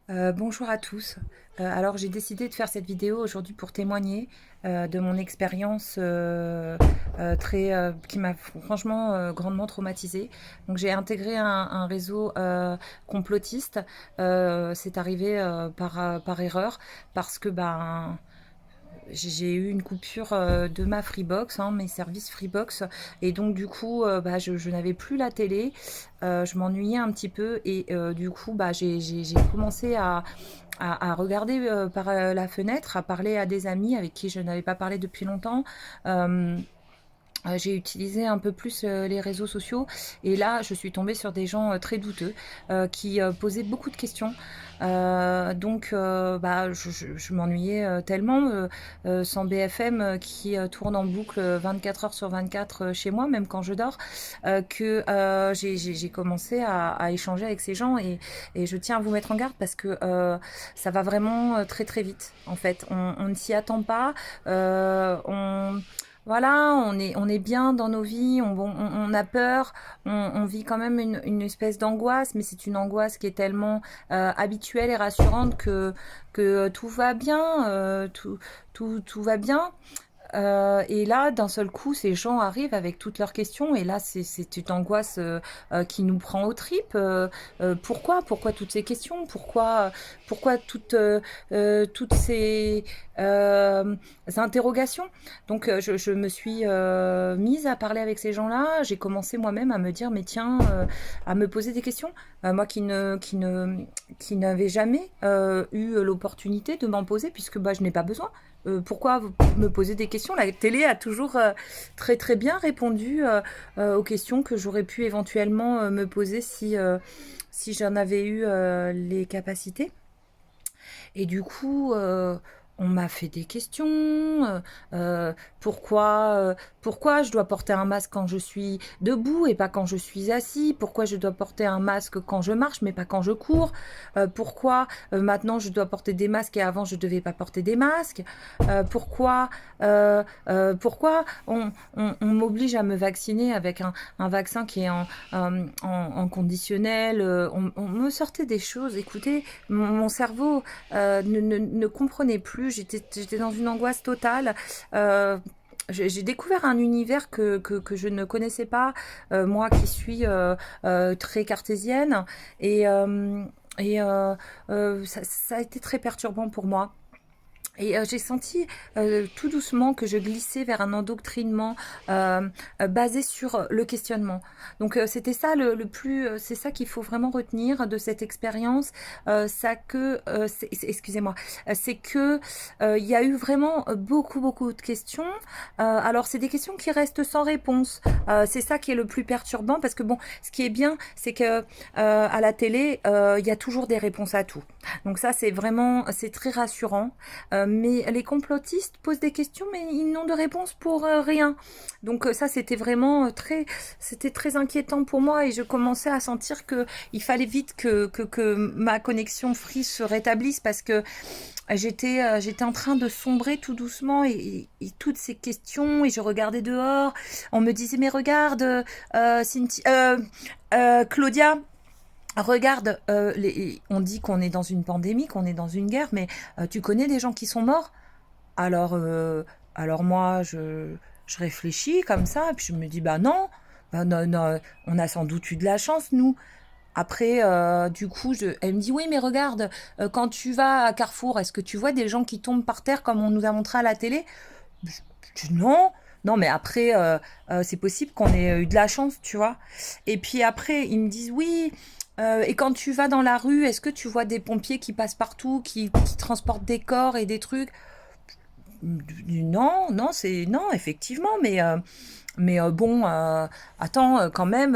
Bonjour à tous. Alors j'ai décidé de faire cette vidéo aujourd'hui pour témoigner de mon expérience qui m'a franchement grandement traumatisée. Donc j'ai intégré un réseau complotiste. C'est arrivé par erreur parce que j'ai eu une coupure de ma Freebox, hein, mes services Freebox, et donc du coup, je n'avais plus la télé, je m'ennuyais un petit peu, et du coup, j'ai commencé à regarder par la fenêtre, à parler à des amis avec qui je n'avais pas parlé depuis longtemps. Euh, j'ai utilisé un peu plus les réseaux sociaux et là je suis tombée sur des gens très douteux qui posaient beaucoup de questions. Je m'ennuyais tellement sans BFM qui tourne en boucle 24 heures sur 24 chez moi, même quand je dors, que j'ai commencé à échanger avec ces gens, et je tiens à vous mettre en garde parce que ça va vraiment très très vite en fait. On ne s'y attend pas. Voilà, on est bien dans nos vies, on a peur, on vit quand même une espèce d'angoisse, mais c'est une angoisse qui est tellement habituelle et rassurante que tout va bien, tout va bien. Et là, d'un seul coup, ces gens arrivent avec toutes leurs questions, et là, c'est une angoisse qui nous prend aux tripes. Pourquoi toutes ces questions? Pourquoi toutes ces interrogations? Donc, je me suis mise à parler avec ces gens-là. J'ai commencé moi-même à me dire, mais tiens, à me poser des questions. Moi qui n'avais jamais eu l'opportunité de m'en poser, puisque je n'ai pas besoin. Pourquoi vous me posez des questions? La télé a toujours très très bien répondu aux questions que j'aurais pu éventuellement me poser si j'en avais eu les capacités. Et du coup, on m'a fait des questions. Euh, pourquoi je dois porter un masque quand je suis debout et pas quand je suis assis? Pourquoi je dois porter un masque quand je marche mais pas quand je cours? Pourquoi maintenant je dois porter des masques et avant je ne devais pas porter des masques? Pourquoi on m'oblige à me vacciner avec un vaccin qui est en conditionnel? On me sortait des choses. Écoutez, mon cerveau ne comprenais plus. J'étais dans une angoisse totale. Euh, j'ai découvert un univers que je ne connaissais pas, moi qui suis très cartésienne. Et, euh, ça a été très perturbant pour moi. Et j'ai senti tout doucement que je glissais vers un endoctrinement basé sur le questionnement. Donc c'était ça le plus, c'est ça qu'il faut vraiment retenir de cette expérience, excusez-moi, c'est que il y a eu vraiment beaucoup de questions. Alors c'est des questions qui restent sans réponse. C'est ça qui est le plus perturbant, parce que bon, ce qui est bien, c'est que à la télé, il y a toujours des réponses à tout. Donc ça, c'est très rassurant. Mais les complotistes posent des questions, mais ils n'ont de réponse pour rien. Donc ça, c'était très inquiétant pour moi, et je commençais à sentir que il fallait vite que ma connexion Free se rétablisse, parce que j'étais en train de sombrer tout doucement, et toutes ces questions, et je regardais dehors. On me disait, mais regarde, Claudia. Regarde, on dit qu'on est dans une pandémie, qu'on est dans une guerre, mais tu connais des gens qui sont morts? Alors, alors moi, je réfléchis comme ça, et puis je me dis, bah non, non, non, on a sans doute eu de la chance, nous. Après, du coup, elle me dit, oui, mais regarde, quand tu vas à Carrefour, est-ce que tu vois des gens qui tombent par terre comme on nous a montré à la télé? Je dis, non, non, mais après, c'est possible qu'on ait eu de la chance, tu vois. Et puis après, ils me disent, oui, et quand tu vas dans la rue, est-ce que tu vois des pompiers qui passent partout, qui transportent des corps et des trucs? Non, non, non, effectivement, mais bon, attends, quand même,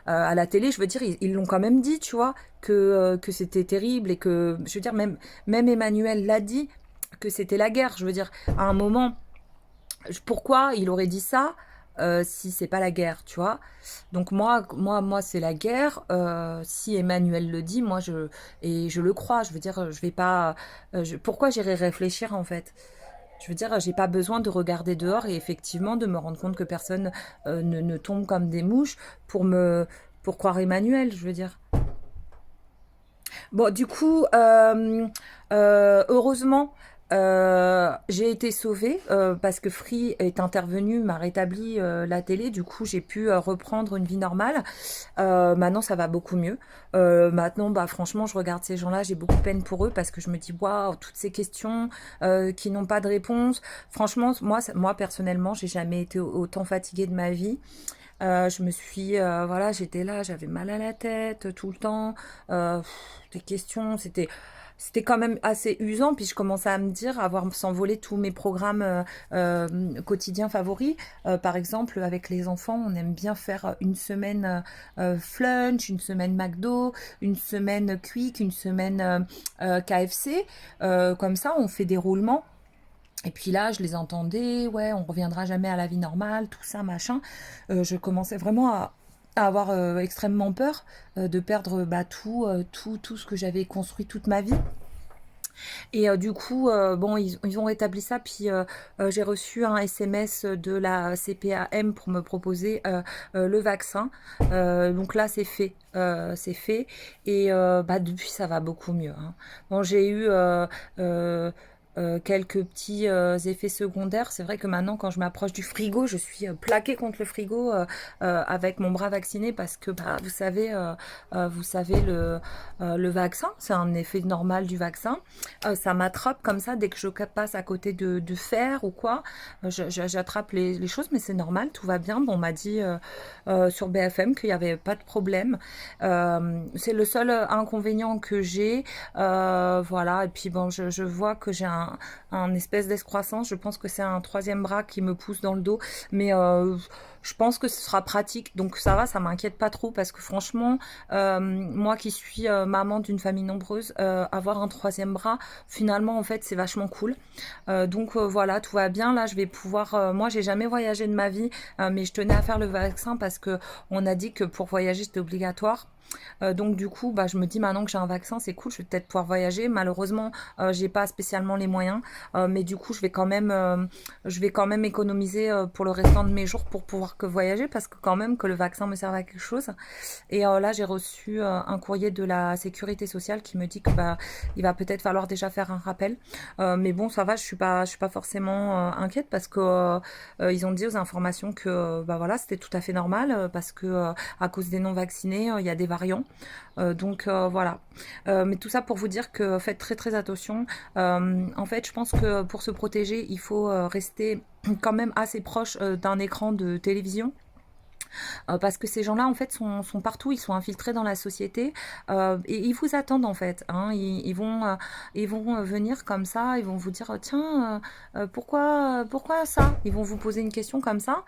à la télé, je veux dire, ils l'ont quand même dit, tu vois, que c'était terrible, et que, je veux dire, même Emmanuel l'a dit, que c'était la guerre. Je veux dire, à un moment, pourquoi il aurait dit ça si c'est pas la guerre, tu vois? Donc moi, c'est la guerre. Si Emmanuel le dit, et je le crois. Je veux dire, je vais pas. Pourquoi j'irai réfléchir en fait? Je veux dire, j'ai pas besoin de regarder dehors et effectivement de me rendre compte que personne ne tombe comme des mouches pour croire Emmanuel. Je veux dire. Bon, du coup, heureusement, j'ai été sauvée parce que Free est intervenu, m'a rétabli la télé. Du coup, j'ai pu reprendre une vie normale. Maintenant, ça va beaucoup mieux. Maintenant, bah, franchement, je regarde ces gens-là, j'ai beaucoup de peine pour eux parce que je me dis, waouh, toutes ces questions qui n'ont pas de réponse. Franchement, moi personnellement, j'ai jamais été autant fatiguée de ma vie. Je me suis, voilà, j'étais là, j'avais mal à la tête tout le temps. Des questions, c'était quand même assez usant. Puis je commençais à me dire, à voir s'envoler tous mes programmes quotidiens favoris. Par exemple, avec les enfants, on aime bien faire une semaine Flunch, une semaine McDo, une semaine Quick, une semaine KFC. Comme ça, on fait des roulements. Et puis là, je les entendais, ouais, on reviendra jamais à la vie normale, tout ça, machin. Je commençais vraiment à avoir extrêmement peur de perdre bah, tout ce que j'avais construit toute ma vie. Et du coup, bon, ils ont rétabli ça. Puis j'ai reçu un SMS de la CPAM pour me proposer le vaccin. Donc là, c'est fait. C'est fait. Et bah, depuis, ça va beaucoup mieux, hein. Bon, j'ai eu quelques petits effets secondaires. C'est vrai que maintenant, quand je m'approche du frigo, je suis plaquée contre le frigo avec mon bras vacciné parce que, bah, vous savez le vaccin, c'est un effet normal du vaccin. Ça m'attrape comme ça dès que je passe à côté de fer ou quoi. J'attrape les choses, mais c'est normal, tout va bien. Bon, on m'a dit sur BFM qu'il n'y avait pas de problème. C'est le seul inconvénient que j'ai. Voilà, et puis bon, je vois que j'ai un espèce d'escroissance. Je pense que c'est un troisième bras qui me pousse dans le dos, mais je pense que ce sera pratique, donc ça va, ça m'inquiète pas trop parce que franchement, moi qui suis maman d'une famille nombreuse, avoir un troisième bras, finalement en fait c'est vachement cool. Donc voilà, tout va bien. Là, je vais pouvoir. Moi, j'ai jamais voyagé de ma vie, mais je tenais à faire le vaccin parce que on a dit que pour voyager c'était obligatoire. Donc du coup, bah, je me dis maintenant que j'ai un vaccin, c'est cool, je vais peut-être pouvoir voyager. Malheureusement, j'ai pas spécialement les moyens, mais du coup, je vais quand même économiser pour le restant de mes jours pour pouvoir que voyager, parce que quand même que le vaccin me serve à quelque chose. Et là, j'ai reçu un courrier de la sécurité sociale qui me dit que bah, il va peut-être falloir déjà faire un rappel. Mais bon, ça va, je suis pas forcément inquiète parce que ils ont dit aux informations que bah voilà, c'était tout à fait normal parce que à cause des non vaccinés, il y a des variants. Donc voilà. Mais tout ça pour vous dire que faites très très attention. En fait, je pense que pour se protéger, il faut rester quand même assez proche d'un écran de télévision. Parce que ces gens-là, en fait, sont partout, ils sont infiltrés dans la société et ils vous attendent, en fait, hein. Ils vont venir comme ça, ils vont vous dire, tiens, pourquoi ça? Ils vont vous poser une question comme ça.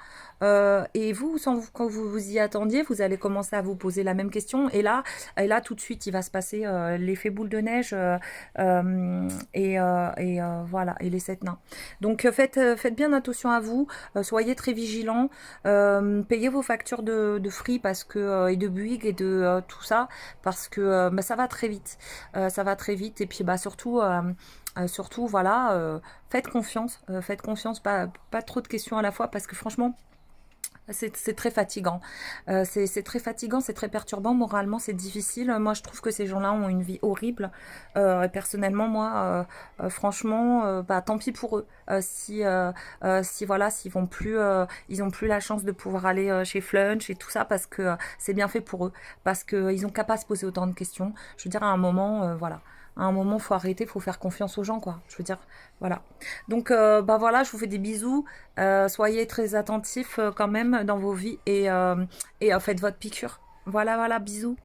Et vous, quand vous vous y attendiez, vous allez commencer à vous poser la même question. Et là tout de suite, il va se passer l'effet boule de neige voilà, et les sept nains. Donc faites bien attention à vous, soyez très vigilants. Payez vos factures de Free parce que et de Bouygues et de tout ça parce que bah, ça va très vite. Ça va très vite et puis bah surtout voilà, faites confiance, pas trop de questions à la fois parce que franchement c'est très fatigant. C'est très fatigant, c'est très perturbant. Moralement, c'est difficile. Moi, je trouve que ces gens-là ont une vie horrible. Et personnellement, moi, franchement, bah, tant pis pour eux. Si voilà, ils ont plus la chance de pouvoir aller chez Flunch et tout ça parce que c'est bien fait pour eux. Parce qu'ils ont qu'à pas se poser autant de questions. Je veux dire, à un moment, voilà. À un moment, faut arrêter, faut faire confiance aux gens, quoi. Je veux dire, voilà. Donc, bah voilà, je vous fais des bisous. Soyez très attentifs quand même dans vos vies et faites votre piqûre. Voilà, voilà, bisous.